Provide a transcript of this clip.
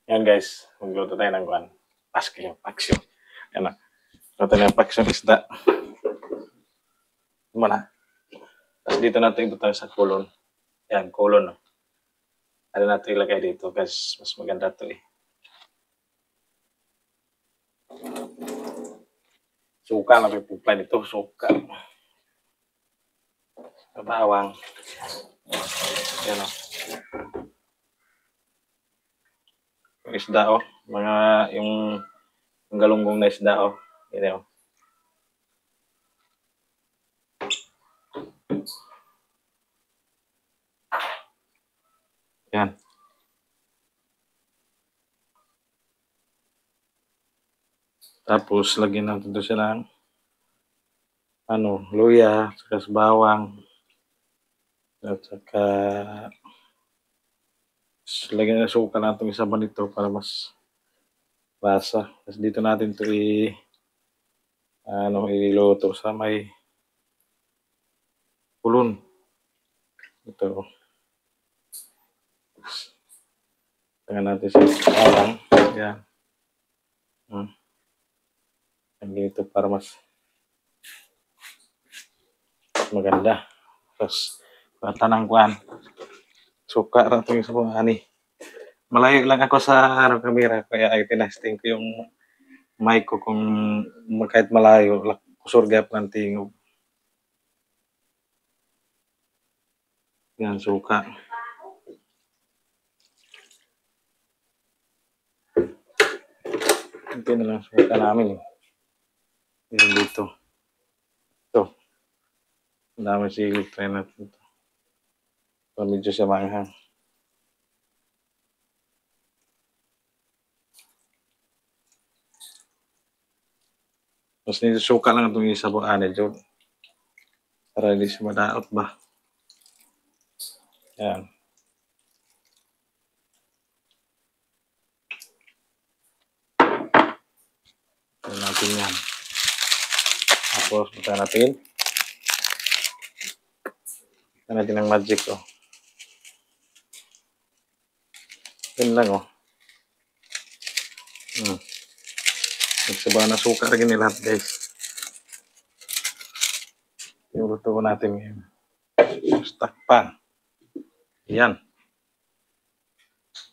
Yan guys, magluto tayo ng kuan. Paksyo. Yan na. Luto na yung paksyo ng isda. Muna. Tapos dito natin ibutang sa kulon. Yan, kulon. No? Ano natin ilagay dito guys. Mas maganda to eh. Suka na may pupla nito. Suka. Bawang. Yan o. Yung isda o. Mga yung galunggong na isda o. Yan o. Yan. Tapos, lagyan natin ito siya ng luya, saka bawang, at saka lagyan na suka natin isa ba nito para mas lasa. Tapos dito natin ito iluto sa may kulon. Ito. Lagyan natin sa bawang. Yan. Dito para mas maganda. Tapos, tanang kuan. Suka na ito yung sa mga ani. Malayo lang ako sa kamera, kaya ay tinasting ko yung mic ko kung kahit malayo. Kusur gap ng tingog. Yan, suka. Ito na lang suka namin. Yan dito. Ito. Ang dami sigil. Try natin ito. So, medyo siya manghang. Tapos nito suka lang itong isa po Jod. Para hindi siya madaot ba. Yan. Ito natin yan. Tapos punta natin. Punta natin ang magic o. Yun lang o. Nagsabaw na suka rin lahat guys. Yung luto ko natin ngayon. Takpan. Yan.